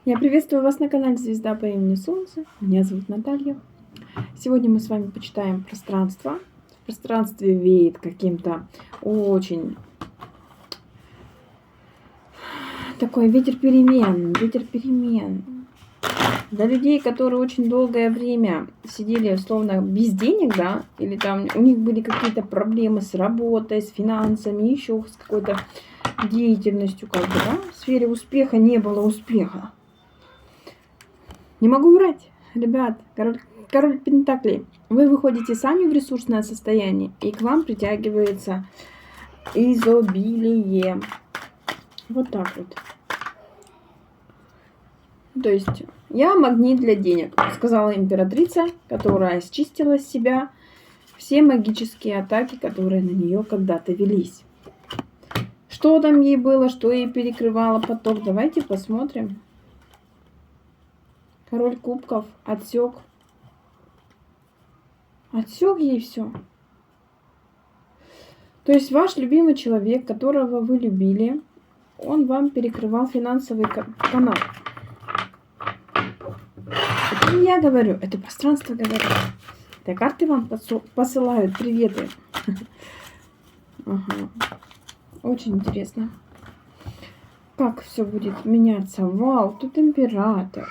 Я приветствую вас на канале Звезда по имени Солнце. Меня зовут Наталья. Сегодня мы с вами почитаем пространство. В пространстве веет каким-то очень такой ветер перемен. Ветер перемен. Для людей, которые очень долгое время сидели условно без денег, да, или там у них были какие-то проблемы с работой, с финансами, еще с какой-то деятельностью, как бы, да, в сфере успеха не было успеха. Не могу врать, ребят, король Пентаклей. Вы выходите сами в ресурсное состояние, и к вам притягивается изобилие. Вот так вот. То есть, я магнит для денег, сказала императрица, которая счистила с себя все магические атаки, которые на нее когда-то велись. Что там ей было, что ей перекрывало поток, давайте посмотрим. Король кубков отсек. Отсек ей все. То есть ваш любимый человек, которого вы любили, он вам перекрывал финансовый канал. Это не я говорю, это пространство говорит. Это карты вам посылают приветы. Ага. Очень интересно. Как все будет меняться. Вау, тут император.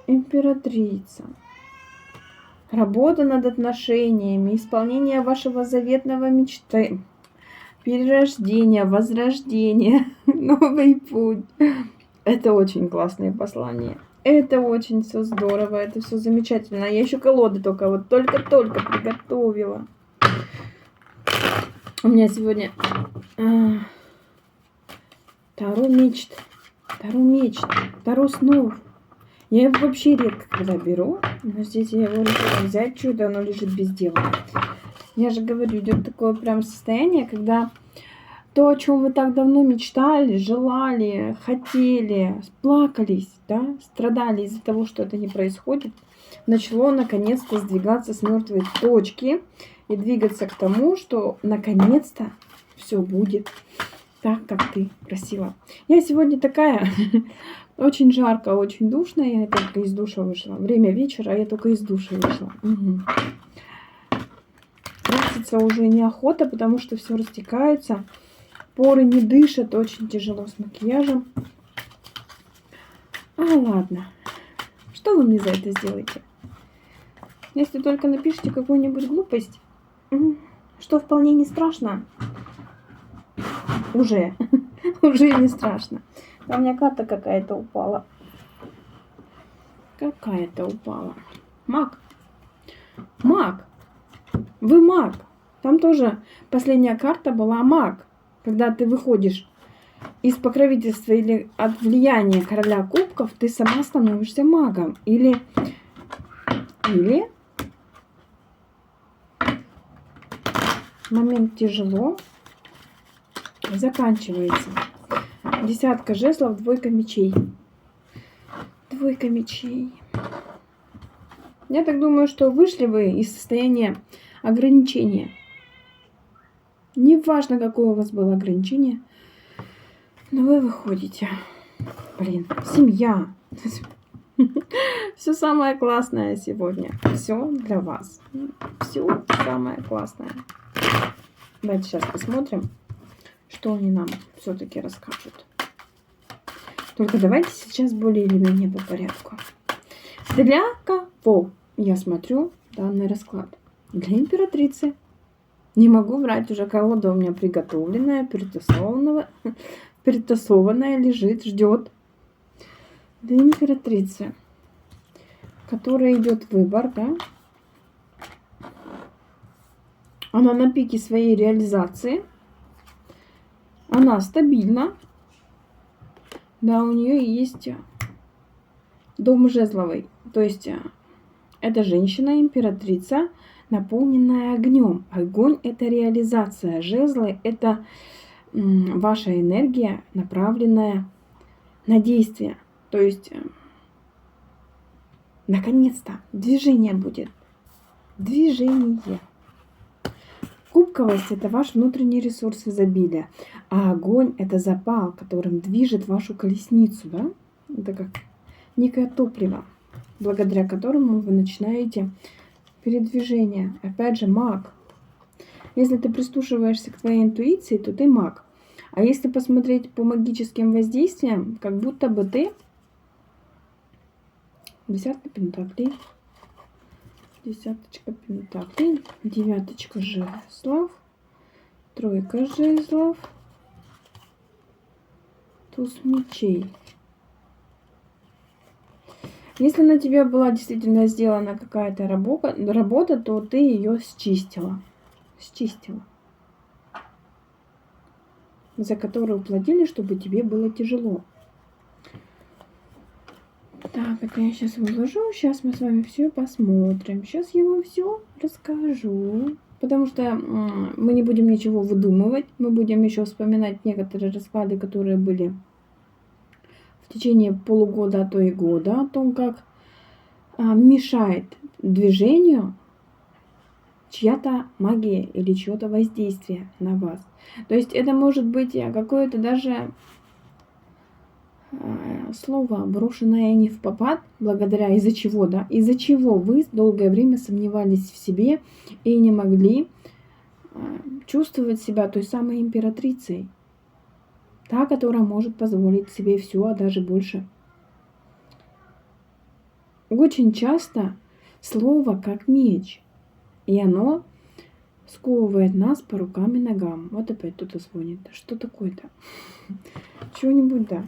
Императрица. Работа над отношениями, исполнение вашего заветного мечты, перерождение, возрождение, новый путь. Это очень классные послания. Это очень все здорово, это все замечательно. Я еще колоды только приготовила. У меня сегодня Таро мечт, Таро снов. Я его вообще редко когда беру, но здесь я его решила взять, чудо, оно лежит без дела. Я же говорю, идет такое прям состояние, когда то, о чем вы так давно мечтали, желали, хотели, плакались, да, страдали из-за того, что это не происходит, начало наконец-то сдвигаться с мертвой точки и двигаться к тому, что наконец-то все будет так, как ты просила. Я сегодня такая... Очень жарко, очень душно. Я только из душа вышла. Время вечера, я только из душа вышла. Угу. Краситься уже неохота, потому что все растекается. Поры не дышат, очень тяжело с макияжем. Ладно. Что вы мне за это сделаете? Если только напишите какую-нибудь глупость, что вполне не страшно. Уже не страшно. А у меня карта какая-то упала. Маг. Вы маг. Там тоже последняя карта была маг. Когда ты выходишь из покровительства или от влияния короля кубков, ты сама становишься магом. Или момент тяжело заканчивается. Десятка жезлов, двойка мечей. Я так думаю, что вышли вы из состояния ограничения. Неважно, какое у вас было ограничение, но вы выходите. Блин, семья. Все самое классное сегодня. Все для вас. Все самое классное. Давайте сейчас посмотрим, что они нам все-таки расскажут. Только давайте сейчас более или менее по порядку. Для кого я смотрю данный расклад? Для императрицы. Не могу врать, уже колода у меня приготовленная, перетасованная лежит, ждет. Для императрицы, которая идет выбор, да? Она на пике своей реализации. Она стабильна. Да, у нее есть дом жезловый. То есть это женщина, императрица, наполненная огнем. Огонь – это реализация. Жезлы – это ваша энергия, направленная на действие. То есть, наконец-то, движение будет. Движение. Кубковость – это ваш внутренний ресурс изобилия, а огонь – это запал, которым движет вашу колесницу, да? Это как некое топливо, благодаря которому вы начинаете передвижение. Опять же, маг. Если ты прислушиваешься к твоей интуиции, то ты маг. А если посмотреть по магическим воздействиям, как будто бы ты десятка пентаклей, десяточка пентаклей, девяточка жезлов, тройка жезлов, туз мечей. Если на тебя была действительно сделана какая-то работа, то ты ее счистила. За которую платили, чтобы тебе было тяжело. Так, это я сейчас выложу. Сейчас мы с вами все посмотрим. Сейчас я вам все расскажу. Потому что мы не будем ничего выдумывать. Мы будем еще вспоминать некоторые расклады, которые были в течение полугода, а то и года. О том, как мешает движению чья-то магия или чье-то воздействие на вас. То есть это может быть какое-то даже слово, брошенное не в попад, благодаря из-за чего, да, из-за чего вы долгое время сомневались в себе и не могли чувствовать себя той самой императрицей, та, которая может позволить себе все, а даже больше. Очень часто слово как меч, и оно сковывает нас по рукам и ногам. Вот опять кто-то звонит. Что такое-то? Чего-нибудь, да.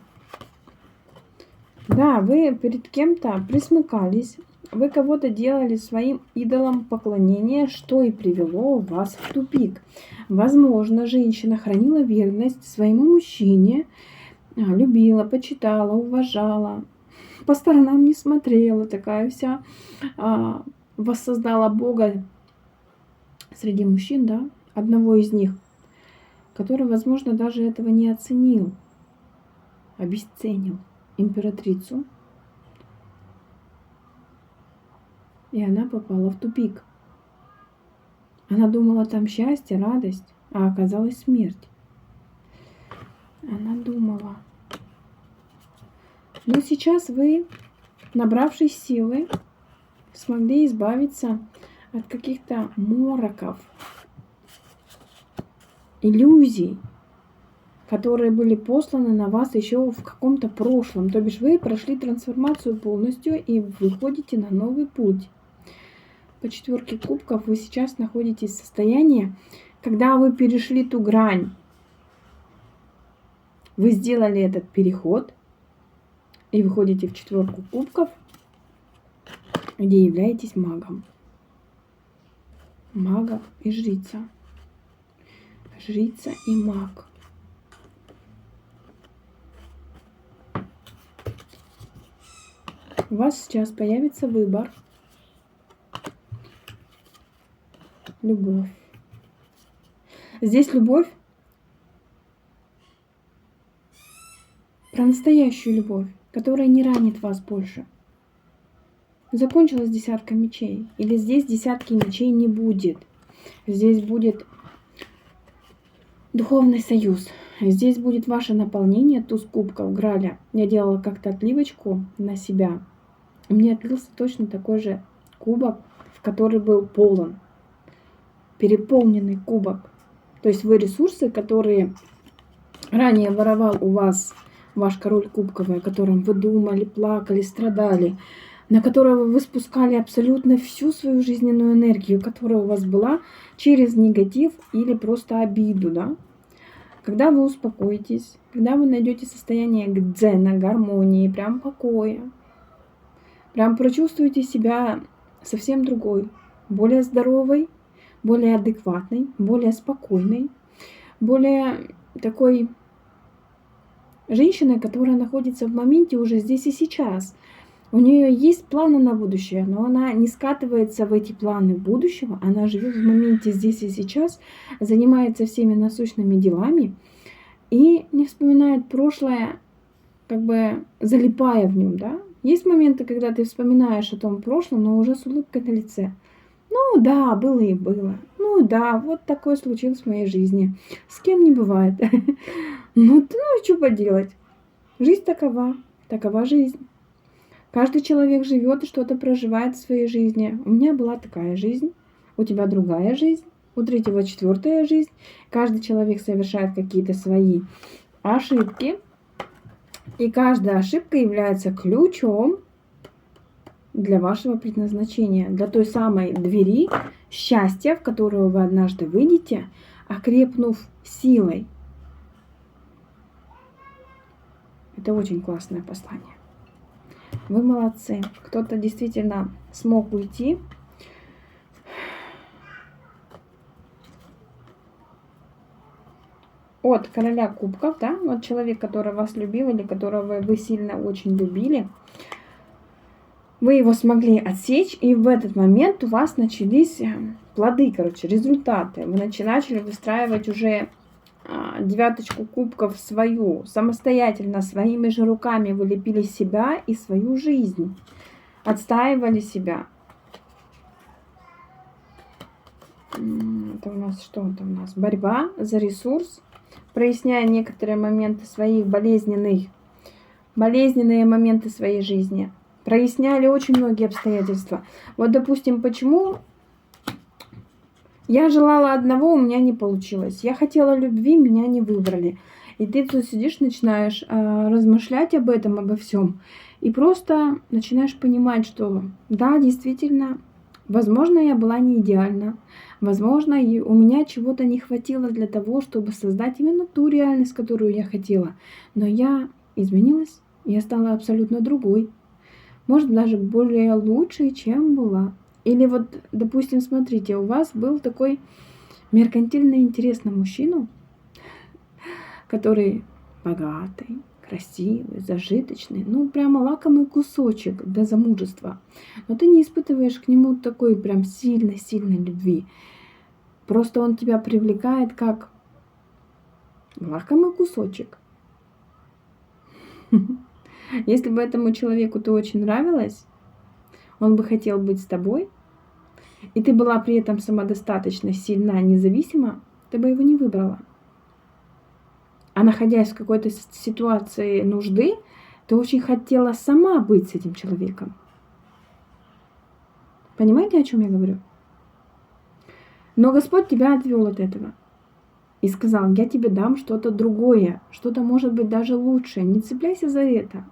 Да, вы перед кем-то присмыкались, вы кого-то делали своим идолом поклонения, что и привело вас в тупик. Возможно, женщина хранила верность своему мужчине, любила, почитала, уважала, по сторонам не смотрела, такая вся, воссоздала Бога среди мужчин, да, одного из них, который, возможно, даже этого не оценил, обесценил императрицу, и она попала в тупик. Она думала, там счастье, радость, а оказалась смерть. Она думала. Но сейчас вы, набравшись силы, смогли избавиться от каких-то мороков, иллюзий, которые были посланы на вас еще в каком-то прошлом. То бишь вы прошли трансформацию полностью и выходите на новый путь. По четверке кубков вы сейчас находитесь в состоянии, когда вы перешли ту грань. Вы сделали этот переход и выходите в четверку кубков, где являетесь магом. Мага и жрица. Жрица и маг. У вас сейчас появится выбор. Любовь. Здесь любовь про настоящую любовь, которая не ранит вас больше. Закончилась десятка мечей. Или здесь десятки мечей не будет. Здесь будет духовный союз. Здесь будет ваше наполнение, туз кубков, Граля. Я делала как-то отливочку на себя. Мне отлился точно такой же кубок, в который был полон. Переполненный кубок. То есть вы ресурсы, которые ранее воровал у вас ваш король кубковый, о котором вы думали, плакали, страдали, на которого вы спускали абсолютно всю свою жизненную энергию, которая у вас была, через негатив или просто обиду, да? Когда вы успокоитесь, когда вы найдете состояние дзена, гармонии, прям покоя, прям прочувствуете себя совсем другой, более здоровой, более адекватной, более спокойной, более такой женщиной, которая находится в моменте уже здесь и сейчас. У нее есть планы на будущее, но она не скатывается в эти планы будущего, она живет в моменте здесь и сейчас, занимается всеми насущными делами и не вспоминает прошлое, как бы залипая в нем, да? Есть моменты, когда ты вспоминаешь о том прошлом, но уже с улыбкой на лице. Ну да, было и было. Ну да, вот такое случилось в моей жизни. С кем не бывает. Ну что поделать? Жизнь такова, такова жизнь. Каждый человек живет и что-то проживает в своей жизни. У меня была такая жизнь, у тебя другая жизнь, у третьего четвертая жизнь. Каждый человек совершает какие-то свои ошибки. И каждая ошибка является ключом для вашего предназначения, для той самой двери счастья, в которую вы однажды выйдете, окрепнув силой. Это очень классное послание. Вы молодцы. Кто-то действительно смог уйти. От короля кубков, да, вот человек, который вас любил или которого вы сильно очень любили, вы его смогли отсечь, и в этот момент у вас начались плоды, короче, результаты. Вы начали выстраивать уже девяточку кубков свою, самостоятельно, своими же руками вы лепили себя и свою жизнь, отстаивали себя. Это у нас что это у нас? Борьба за ресурс, проясняя некоторые моменты своих болезненные моменты своей жизни. Проясняли очень многие обстоятельства. Вот, допустим, почему я желала одного, у меня не получилось. Я хотела любви, меня не выбрали. И ты тут сидишь, начинаешь размышлять об этом, обо всем. И просто начинаешь понимать, что да, действительно, возможно, я была не идеальна. Возможно, у меня чего-то не хватило для того, чтобы создать именно ту реальность, которую я хотела. Но я изменилась, я стала абсолютно другой. Может, даже более лучшей, чем была. Или вот, допустим, смотрите, у вас был такой меркантильно интересный мужчина, который богатый, красивый, зажиточный, ну прямо лакомый кусочек до замужества. Но ты не испытываешь к нему такой прям сильной любви. Просто он тебя привлекает как лакомый кусочек. Если бы этому человеку ты очень нравилась, он бы хотел быть с тобой, и ты была при этом самодостаточна, сильна, независима, ты бы его не выбрала. А находясь в какой-то ситуации нужды, ты очень хотела сама быть с этим человеком. Понимаете, о чем я говорю? Но Господь тебя отвел от этого и сказал: я тебе дам что-то другое, что-то может быть даже лучше. Не цепляйся за это.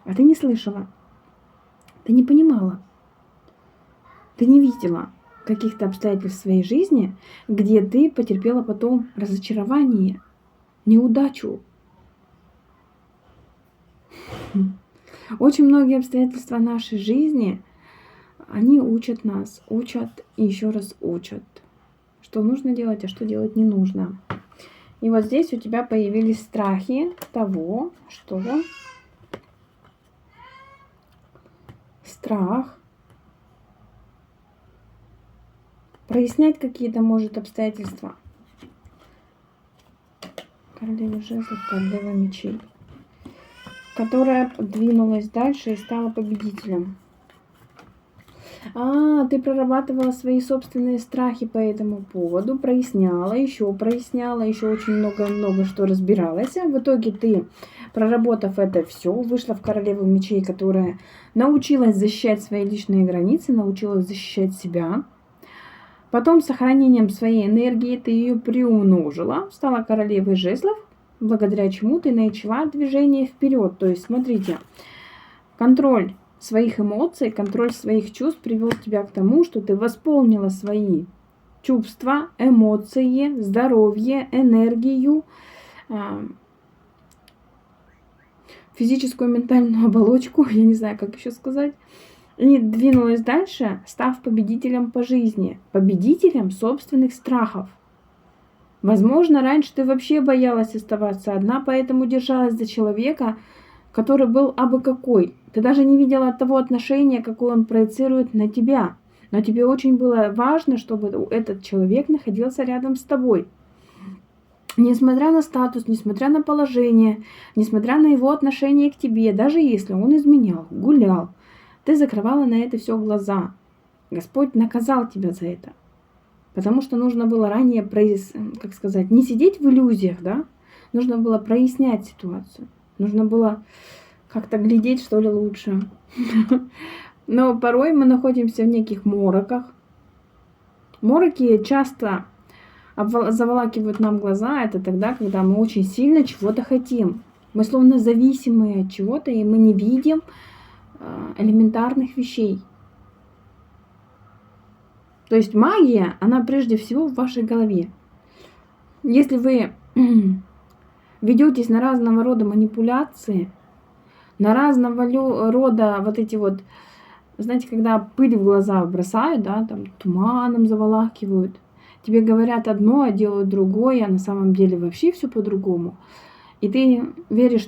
А ты не слышала, ты не понимала, ты не видела каких-то обстоятельств в своей жизни, где ты потерпела потом разочарование, неудачу. Очень многие обстоятельства нашей жизни, они учат нас, учат и еще раз учат, что нужно делать, а что делать не нужно. И вот здесь у тебя появились страхи того, что страх прояснять какие-то, может, обстоятельства. Королева жезлов, королева мечей, которая двинулась дальше и стала победителем. Ты прорабатывала свои собственные страхи по этому поводу, проясняла, еще очень много что разбиралась. В итоге ты, проработав это все, вышла в королеву мечей, которая научилась защищать свои личные границы, научилась защищать себя. Потом с сохранением своей энергии ты ее приумножила, стала королевой жезлов, благодаря чему ты начала движение вперед. То есть, смотрите, контроль своих эмоций, контроль своих чувств привел тебя к тому, что ты восполнила свои чувства, эмоции, здоровье, энергию, физическую, ментальную оболочку, я не знаю, как еще сказать, и двинулась дальше, став победителем по жизни, победителем собственных страхов. Возможно, раньше ты вообще боялась оставаться одна, поэтому держалась за человека, который был абы какой. Ты даже не видела того отношения, какое он проецирует на тебя. Но тебе очень было важно, чтобы этот человек находился рядом с тобой. Несмотря на статус, несмотря на положение, несмотря на его отношение к тебе, даже если он изменял, гулял, ты закрывала на это все глаза. Господь наказал тебя за это. Потому что нужно было ранее, не сидеть в иллюзиях, да? Нужно было прояснять ситуацию. Нужно было как-то глядеть, что ли, лучше. Но порой мы находимся в неких мороках. Мороки часто заволакивают нам глаза. Это тогда, когда мы очень сильно чего-то хотим. Мы словно зависимые от чего-то, и мы не видим элементарных вещей. То есть магия, она прежде всего в вашей голове. Если вы ведетесь на разного рода манипуляции, на разного рода вот эти вот, знаете, когда пыль в глаза бросают, да, там туманом заволакивают, тебе говорят одно, а делают другое, а на самом деле вообще все по-другому. И ты веришь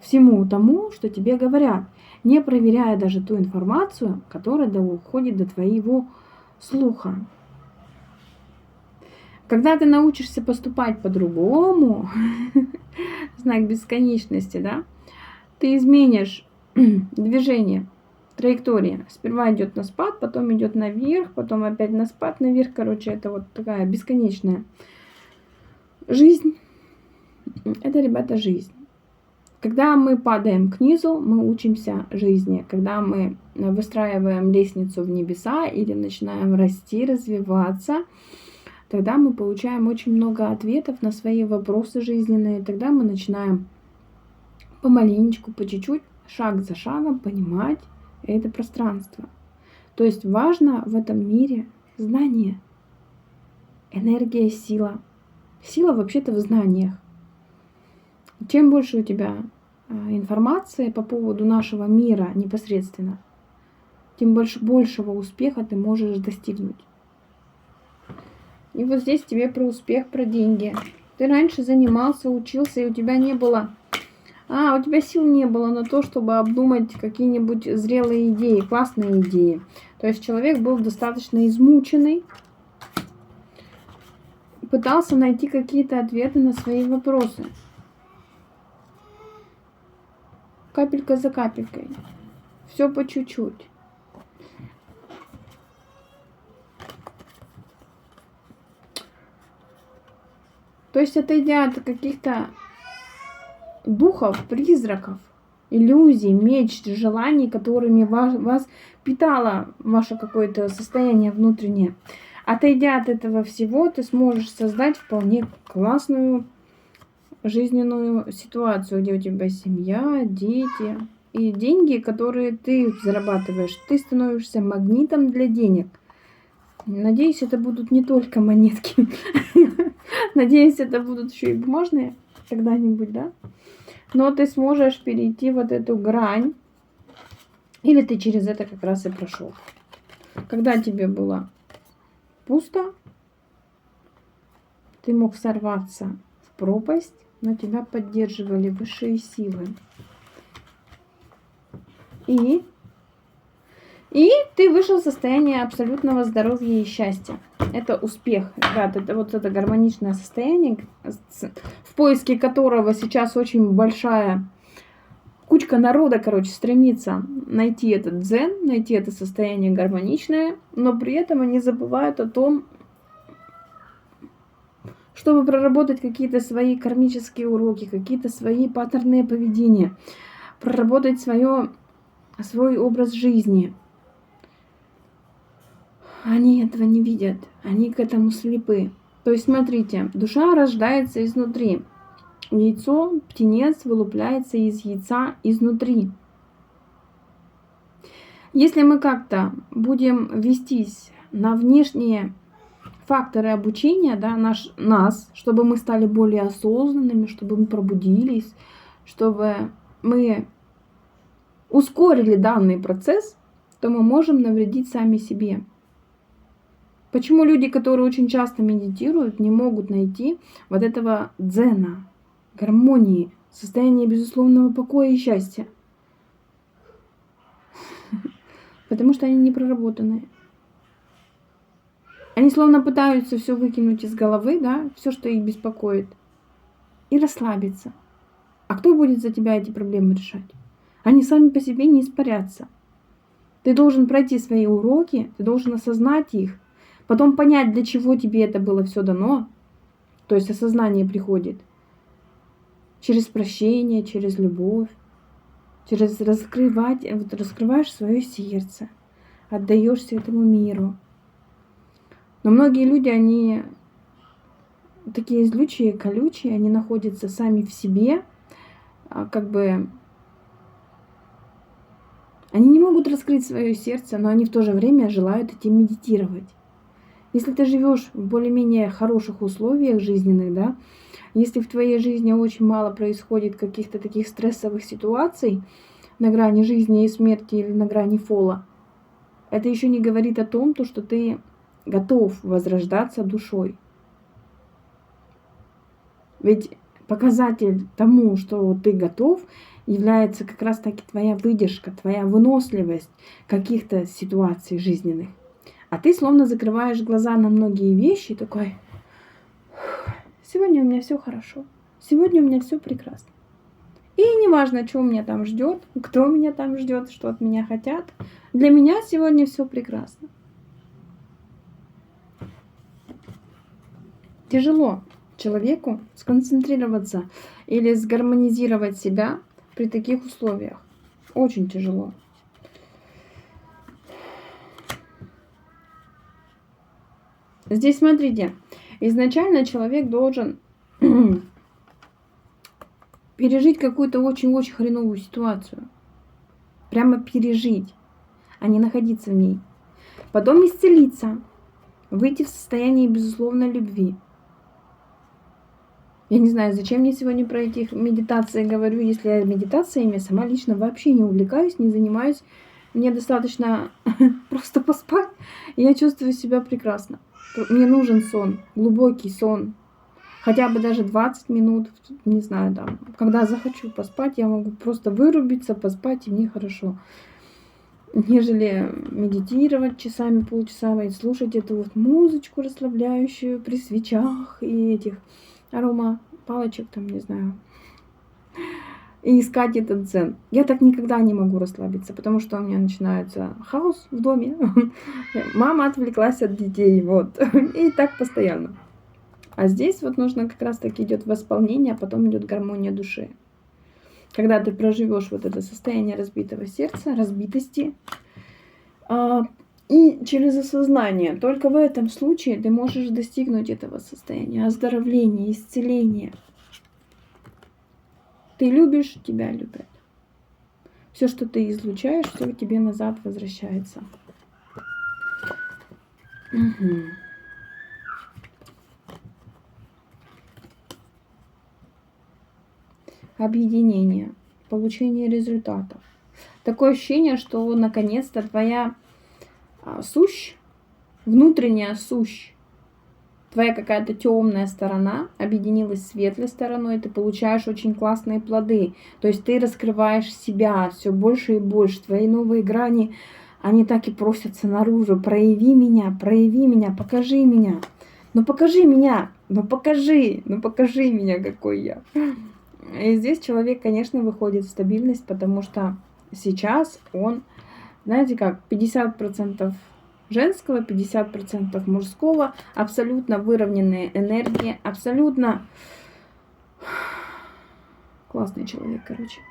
всему тому, что тебе говорят, не проверяя даже ту информацию, которая доходит до твоего слуха. Когда ты научишься поступать по-другому, знак бесконечности, да, ты изменишь движение, траектория. Сперва идет на спад, потом идет наверх, потом опять на спад, наверх. Короче, это вот такая бесконечная жизнь. Это, ребята, жизнь. Когда мы падаем к низу, мы учимся жизни. Когда мы выстраиваем лестницу в небеса или начинаем расти, развиваться, тогда мы получаем очень много ответов на свои вопросы жизненные. Тогда мы начинаем помаленечку, по чуть-чуть, шаг за шагом понимать это пространство. То есть важно в этом мире знание, энергия, сила. Сила вообще-то в знаниях. Чем больше у тебя информации по поводу нашего мира непосредственно, тем большего успеха ты можешь достигнуть. И вот здесь тебе про успех, про деньги. Ты раньше занимался, учился, и у тебя не было... у тебя сил не было на то, чтобы обдумать какие-нибудь зрелые идеи, классные идеи. То есть человек был достаточно измученный, пытался найти какие-то ответы на свои вопросы. Капелька за капелькой. Все по чуть-чуть. То есть отойдя от каких-то духов, призраков, иллюзий, мечт, желаний, которыми вас питало ваше какое-то состояние внутреннее. Отойдя от этого всего, ты сможешь создать вполне классную жизненную ситуацию, где у тебя семья, дети и деньги, которые ты зарабатываешь. Ты становишься магнитом для денег. Надеюсь, это будут не только монетки. Надеюсь, это будут еще и бумажные когда-нибудь, да? Но ты сможешь перейти вот эту грань. Или ты через это как раз и прошел. Когда тебе было пусто, ты мог сорваться в пропасть, но тебя поддерживали высшие силы. И ты вышел в состояние абсолютного здоровья и счастья. Это успех, ребят. Это вот это гармоничное состояние, в поиске которого сейчас очень большая кучка народа, стремится найти этот дзен, найти это состояние гармоничное, но при этом они забывают о том, чтобы проработать какие-то свои кармические уроки, какие-то свои паттерны поведения, проработать свой образ жизни. Они этого не видят, они к этому слепы. То есть, смотрите, душа рождается изнутри. Яйцо, птенец вылупляется из яйца изнутри. Если мы как-то будем вестись на внешние факторы обучения, да, нас, чтобы мы стали более осознанными, чтобы мы пробудились, чтобы мы ускорили данный процесс, то мы можем навредить сами себе. Почему люди, которые очень часто медитируют, не могут найти вот этого дзена, гармонии, состояния безусловного покоя и счастья? Потому что они не проработанные. Они словно пытаются все выкинуть из головы, да, все, что их беспокоит, и расслабиться. А кто будет за тебя эти проблемы решать? Они сами по себе не испарятся. Ты должен пройти свои уроки, ты должен осознать их, потом понять, для чего тебе это было все дано. То есть осознание приходит через прощение, через любовь, раскрываешь свое сердце, отдаешься этому миру. Но многие люди, они такие злючие, колючие, они находятся сами в себе, как бы они не могут раскрыть свое сердце, но они в то же время желают этим медитировать. Если ты живешь в более-менее хороших условиях жизненных, да, если в твоей жизни очень мало происходит каких-то таких стрессовых ситуаций на грани жизни и смерти или на грани фола, это еще не говорит о том, что ты готов возрождаться душой. Ведь показатель тому, что ты готов, является как раз таки твоя выдержка, твоя выносливость каких-то ситуаций жизненных. А ты словно закрываешь глаза на многие вещи, такой: сегодня у меня все хорошо, сегодня у меня все прекрасно. И неважно, что меня там ждет, кто меня там ждет, что от меня хотят. Для меня сегодня все прекрасно. Тяжело человеку сконцентрироваться или сгармонизировать себя при таких условиях. Очень тяжело. Здесь смотрите, изначально человек должен пережить какую-то очень-очень хреновую ситуацию. Прямо пережить, а не находиться в ней. Потом исцелиться, выйти в состояние безусловной любви. Я не знаю, зачем мне сегодня про эти медитации говорю, если я медитациями сама лично вообще не увлекаюсь, не занимаюсь. Мне достаточно просто поспать, и я чувствую себя прекрасно. Мне нужен сон, глубокий сон. Хотя бы даже 20 минут, не знаю, там, когда захочу поспать, я могу просто вырубиться, поспать, и мне хорошо. Нежели медитировать часами, полчаса, и слушать эту вот музычку расслабляющую при свечах и этих арома палочек, там, не знаю, и искать этот дзен. Я так никогда не могу расслабиться, потому что у меня начинается хаос в доме. Мама отвлеклась от детей, вот. И так постоянно. А здесь вот нужно как раз таки идет восполнение, а потом идет гармония души. Когда ты проживешь вот это состояние разбитого сердца, разбитости, и через осознание, только в этом случае ты можешь достигнуть этого состояния оздоровления, исцеления. Ты любишь, тебя любят. Все, что ты излучаешь, все к тебе назад возвращается. Угу. Объединение, получение результатов. Такое ощущение, что наконец-то твоя сущь, внутренняя сущь, твоя какая-то темная сторона объединилась с светлой стороной, ты получаешь очень классные плоды. То есть ты раскрываешь себя все больше и больше. Твои новые грани, они так и просятся наружу. Прояви меня, покажи меня. Ну покажи меня, ну покажи меня, какой я. И здесь человек, конечно, выходит в стабильность, потому что сейчас он, знаете как, 50% женского, 50% мужского, абсолютно выровненные энергии, абсолютно классный человек, короче.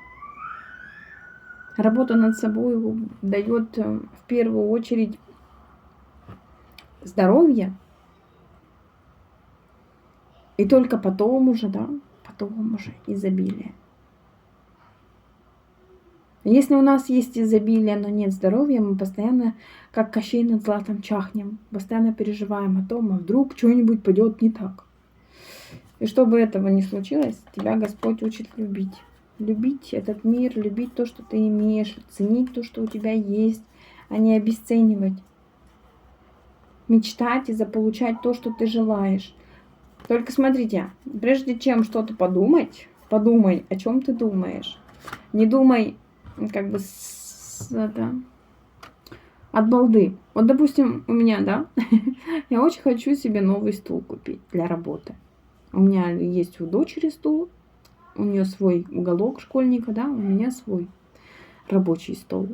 Работа над собой дает в первую очередь здоровье, и только потом уже, потом уже изобилие. Если у нас есть изобилие, но нет здоровья, мы постоянно, как Кощей над златом, чахнем. Постоянно переживаем о том, а вдруг что-нибудь пойдет не так. И чтобы этого не случилось, тебя Господь учит любить. Любить этот мир, любить то, что ты имеешь, ценить то, что у тебя есть, а не обесценивать. Мечтать и заполучать то, что ты желаешь. Только смотрите, прежде чем что-то подумать, подумай, о чем ты думаешь. Не думай как бы от балды. Вот, допустим, у меня, я очень хочу себе новый стул купить для работы. У меня есть у дочери стул, у нее свой уголок школьника, у меня свой рабочий стол.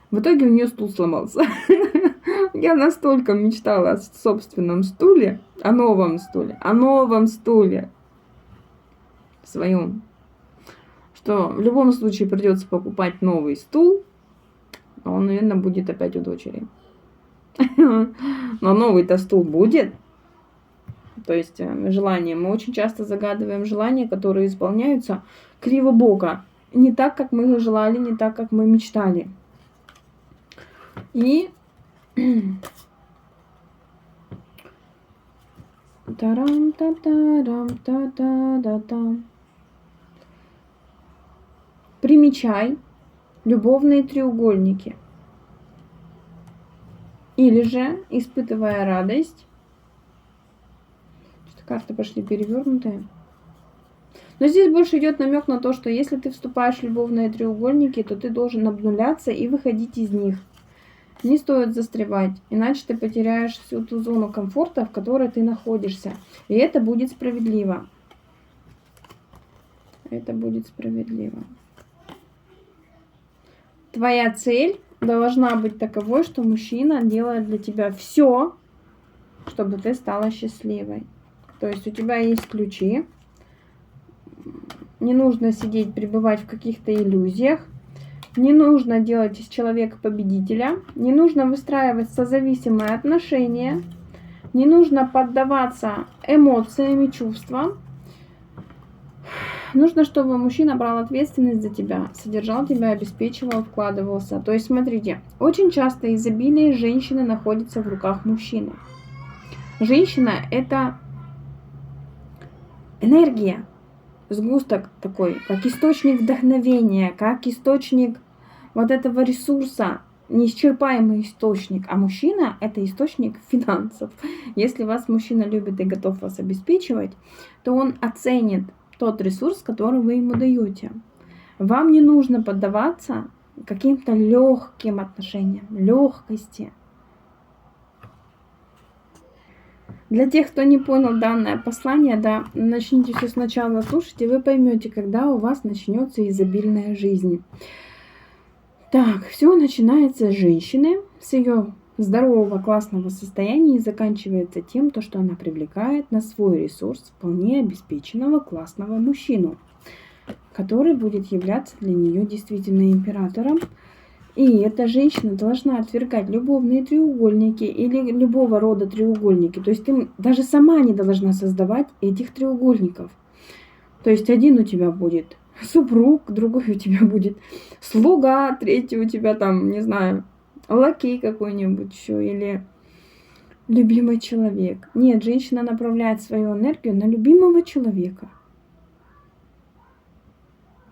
В итоге у нее стул сломался. Я настолько мечтала о собственном стуле, о новом стуле своем, что в любом случае придется покупать новый стул. Он, наверное, будет опять у дочери. Но новый-то стул будет. То есть желания. Мы очень часто загадываем желания, которые исполняются криво-боко. Не так, как мы желали, не так, как мы мечтали. И примечай любовные треугольники. Или же, испытывая радость, что-то карты пошли перевернутые. Но здесь больше идет намек на то, что если ты вступаешь в любовные треугольники, то ты должен обнуляться и выходить из них. Не стоит застревать, иначе ты потеряешь всю ту зону комфорта, в которой ты находишься. И это будет справедливо. Это будет справедливо. Твоя цель должна быть таковой, что мужчина делает для тебя все, чтобы ты стала счастливой. То есть у тебя есть ключи. Не нужно сидеть, пребывать в каких-то иллюзиях. Не нужно делать из человека победителя. Не нужно выстраивать созависимые отношения. Не нужно поддаваться эмоциям и чувствам. Нужно, чтобы мужчина брал ответственность за тебя, содержал тебя, обеспечивал, вкладывался. То есть, смотрите, очень часто изобилие женщины находится в руках мужчины. Женщина – это энергия, сгусток такой, как источник вдохновения, как источник вот этого ресурса, неисчерпаемый источник. А мужчина – это источник финансов. Если вас мужчина любит и готов вас обеспечивать, то он оценит тот ресурс, который вы ему даете. Вам не нужно поддаваться каким-то легким отношениям, легкости. Для тех, кто не понял данное послание, да, начните все сначала слушать, и вы поймете, когда у вас начнется изобильная жизнь. Так, все начинается с женщины, с ее здорового, классного состояния и заканчивается тем, что она привлекает на свой ресурс вполне обеспеченного, классного мужчину, который будет являться для нее действительно императором. И эта женщина должна отвергать любовные треугольники или любого рода треугольники. То есть ты даже сама не должна создавать этих треугольников. То есть один у тебя будет супруг, другой у тебя будет слуга, третий у тебя там, не знаю, лакей какой-нибудь еще или любимый человек. Нет, женщина направляет свою энергию на любимого человека.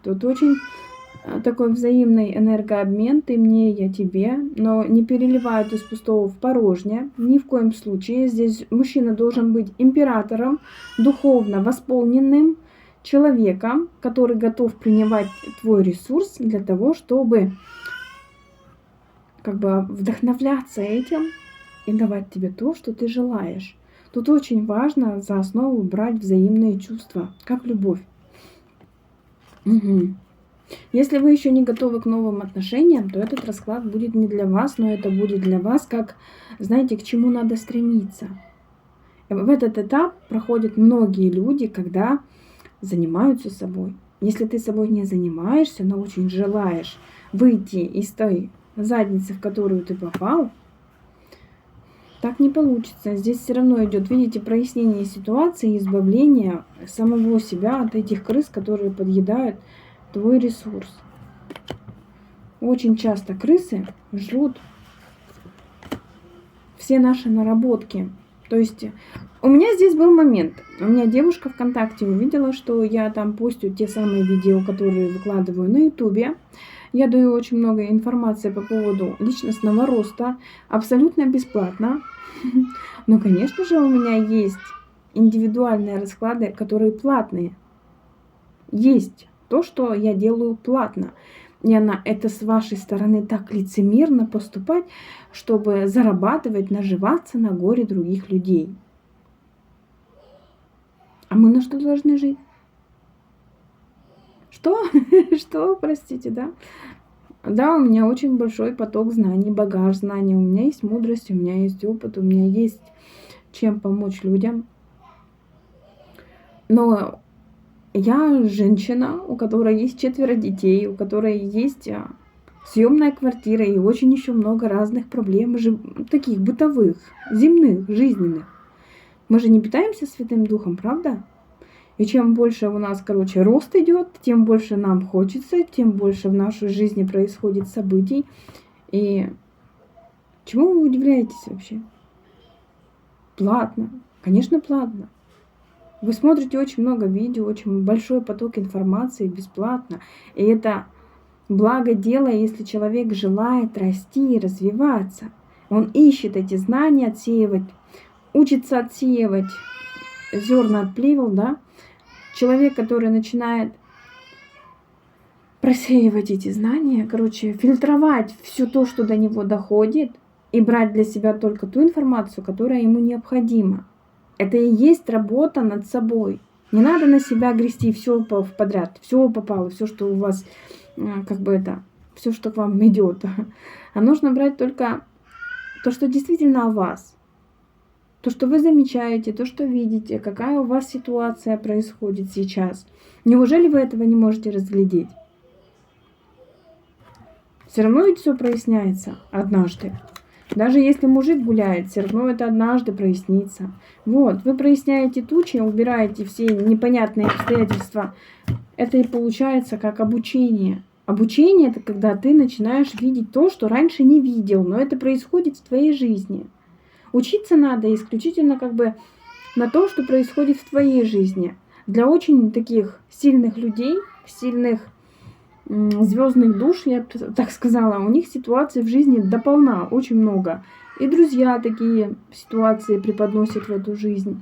Тут очень такой взаимный энергообмен, ты мне, я тебе, но не переливают из пустого в порожнее, ни в коем случае. Здесь мужчина должен быть императором, духовно восполненным человеком, который готов принимать твой ресурс для того, чтобы как бы вдохновляться этим и давать тебе то, что ты желаешь. Тут очень важно за основу брать взаимные чувства, как любовь. Угу. Если вы еще не готовы к новым отношениям, то этот расклад будет не для вас, но это будет для вас, как, знаете, к чему надо стремиться. В этот этап проходят многие люди, когда занимаются собой. Если ты собой не занимаешься, но очень желаешь выйти из той задницы, в которую ты попал, так не получится. Здесь все равно идет, видите, прояснение ситуации, избавление самого себя от этих крыс, которые подъедают твой ресурс. Очень часто крысы жрут все наши наработки. То есть у меня здесь был момент. У меня девушка ВКонтакте увидела, что я там постю те самые видео, которые выкладываю на Ютубе. Я даю очень много информации по поводу личностного роста, абсолютно бесплатно. Но, конечно же, у меня есть индивидуальные расклады, которые платные. Есть то, что я делаю платно. И это с вашей стороны так лицемерно поступать, чтобы зарабатывать, наживаться на горе других людей. А мы на что должны жить? Что? Что, простите, да? Да, у меня очень большой поток знаний, багаж знаний. У меня есть мудрость, у меня есть опыт, у меня есть чем помочь людям. Но Я женщина, у которой есть 4 детей, у которой есть съемная квартира и очень еще много разных проблем, таких бытовых, земных, жизненных. Мы же не питаемся Святым Духом, правда? И чем больше у нас, рост идет, тем больше нам хочется, тем больше в нашей жизни происходит событий. И чему вы удивляетесь вообще? Платно. Конечно, платно. Вы смотрите очень много видео, очень большой поток информации бесплатно. И это благо дело, если человек желает расти и развиваться. Он ищет эти знания, отсеивать, учится отсеивать зерна от плевел, да? Человек, который начинает просеивать эти знания, фильтровать все то, что до него доходит, и брать для себя только ту информацию, которая ему необходима. Это и есть работа над собой. Не надо на себя грести все подряд, все попало, все, что у вас, все, что к вам идет. А нужно брать только то, что действительно о вас. То, что вы замечаете, то, что видите, какая у вас ситуация происходит сейчас. Неужели вы этого не можете разглядеть? Все равно ведь все проясняется однажды. Даже если мужик гуляет, все равно это однажды прояснится. Вот, вы проясняете тучи, убираете все непонятные обстоятельства. Это и получается как обучение. Обучение — это когда ты начинаешь видеть то, что раньше не видел, но это происходит в твоей жизни. Учиться надо исключительно на то, что происходит в твоей жизни. Для очень таких сильных людей, сильных звездных душ, я бы так сказала, у них ситуаций в жизни дополна, очень много. И друзья такие ситуации преподносят в эту жизнь.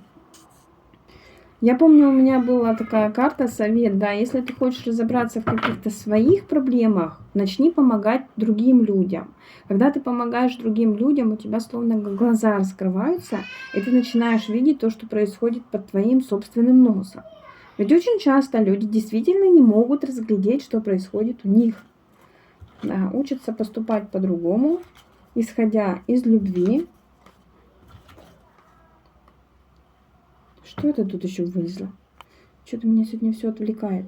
Я помню, у меня была такая карта, совет, да, если ты хочешь разобраться в каких-то своих проблемах, начни помогать другим людям. Когда ты помогаешь другим людям, у тебя словно глаза раскрываются, и ты начинаешь видеть то, что происходит под твоим собственным носом. Ведь очень часто люди действительно не могут разглядеть, что происходит у них. Да, учатся поступать по-другому, исходя из любви. Что это тут еще вылезло? Что-то меня сегодня все отвлекает.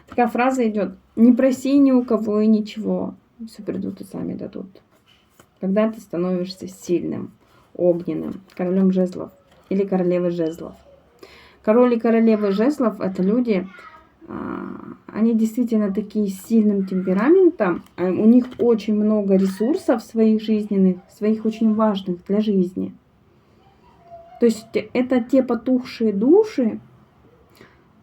Такая фраза идет: не проси ни у кого и ничего. Все придут и сами дадут. Когда ты становишься сильным, огненным, королем жезлов или королевой жезлов. Король и королева жезлов — это люди, они действительно такие с сильным темпераментом, у них очень много ресурсов своих жизненных, своих очень важных для жизни. То есть это те потухшие души,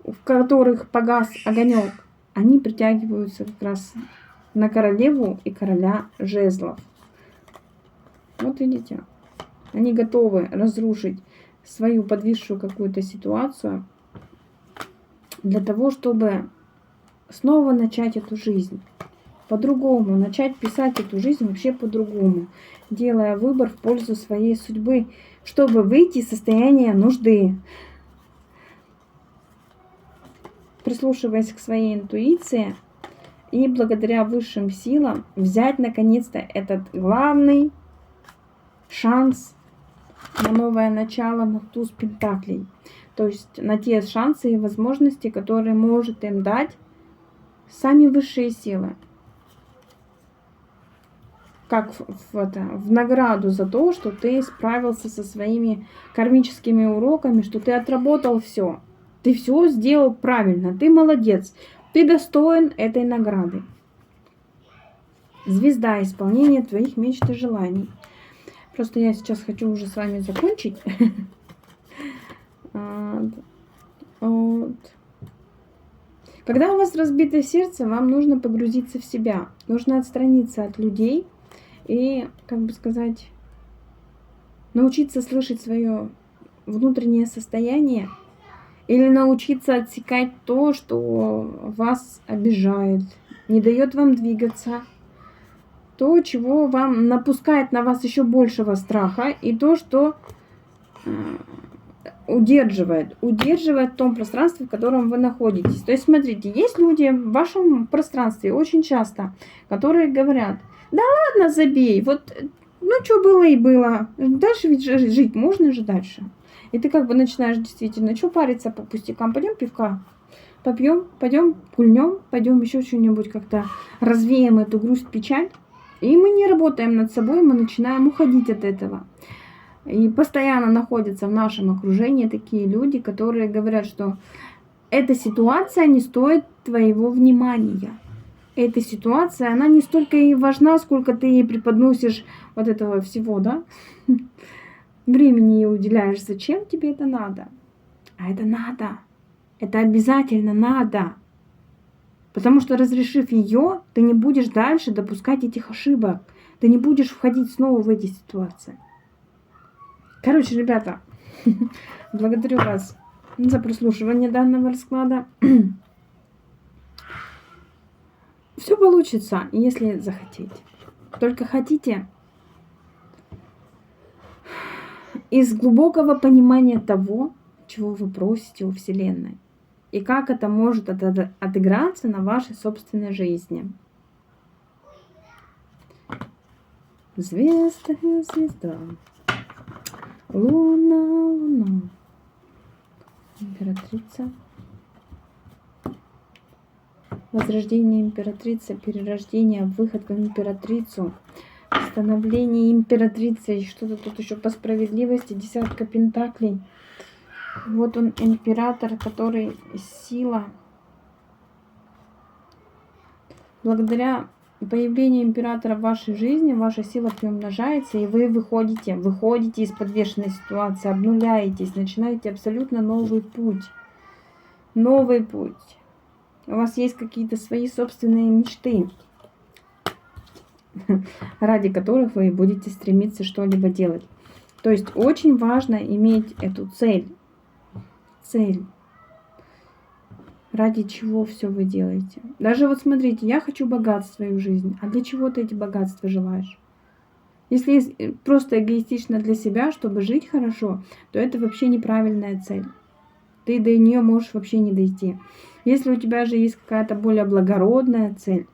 в которых погас огонек, они притягиваются как раз на королеву и короля жезлов. Вот видите, они готовы разрушить свою подвисшую какую-то ситуацию для того, чтобы снова начать эту жизнь по-другому, начать писать эту жизнь вообще по-другому, делая выбор в пользу своей судьбы, чтобы выйти из состояния нужды. Прислушиваясь к своей интуиции и благодаря высшим силам взять наконец-то этот главный шанс на новое начало, на туз пентаклей. То есть на те шансы и возможности, которые может им дать сами высшие силы. Как в награду за то, что ты справился со своими кармическими уроками, что ты отработал все. Ты все сделал правильно, ты молодец. Ты достоин этой награды. Звезда исполнения твоих мечт и желаний. Просто я сейчас хочу уже с вами закончить. Вот. Когда у вас разбитое сердце, вам нужно погрузиться в себя. Нужно отстраниться от людей и, научиться слышать свое внутреннее состояние или научиться отсекать то, что вас обижает, не дает вам двигаться, то, чего вам напускает на вас еще большего страха, и то, что удерживает в том пространстве, в котором вы находитесь. То есть, смотрите, есть люди в вашем пространстве очень часто, которые говорят: да ладно, забей, вот ну, что было и было. Дальше ведь жить можно же дальше. И ты как бы начинаешь действительно, что париться по пустякам, пойдем пивка попьем, пойдем гульнем, пойдем еще что-нибудь как-то развеем эту грусть, печаль. И мы не работаем над собой, мы начинаем уходить от этого. И постоянно находятся в нашем окружении такие люди, которые говорят, что эта ситуация не стоит твоего внимания. Эта ситуация, она не столько и важна, сколько ты ей преподносишь вот этого всего, да? Времени ей уделяешь. Зачем тебе это надо? А это надо. Это обязательно надо. Потому что, разрешив ее, ты не будешь дальше допускать этих ошибок. Ты не будешь входить снова в эти ситуации. Короче, ребята, благодарю вас за прослушивание данного расклада. Все получится, если захотите. Только хотите из глубокого понимания того, чего вы просите у Вселенной. И как это может отыграться на вашей собственной жизни. Звезда, звезда. Луна, луна. Императрица. Возрождение императрицы, перерождение, выход в императрицу. Становление императрицы. И что-то тут еще по справедливости. Десятка пентаклей. Вот он, император, который сила. Благодаря появлению императора в вашей жизни, ваша сила приумножается, и вы выходите из подвешенной ситуации, обнуляетесь, начинаете абсолютно новый путь. Новый путь. У вас есть какие-то свои собственные мечты, ради которых вы будете стремиться что-либо делать. То есть очень важно иметь эту цель. Цель. Ради чего все вы делаете. Даже вот смотрите, я хочу богатства в свою жизнь. А для чего ты эти богатства желаешь? Если просто эгоистично для себя, чтобы жить хорошо, то это вообще неправильная цель. Ты до нее можешь вообще не дойти. Если у тебя же есть какая-то более благородная цель,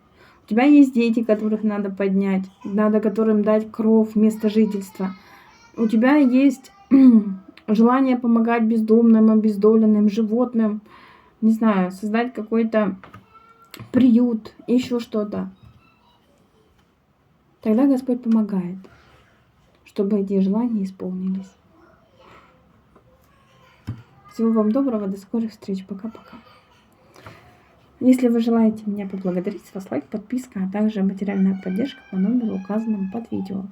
у тебя есть дети, которых надо поднять, надо которым дать кров, место жительства. У тебя есть желание помогать бездомным, обездоленным, животным, не знаю, создать какой-то приют, еще что-то. Тогда Господь помогает, чтобы эти желания исполнились. Всего вам доброго, до скорых встреч, пока-пока. Если вы желаете меня поблагодарить, с вас лайк, подписка, а также материальная поддержка по номеру, указанному под видео.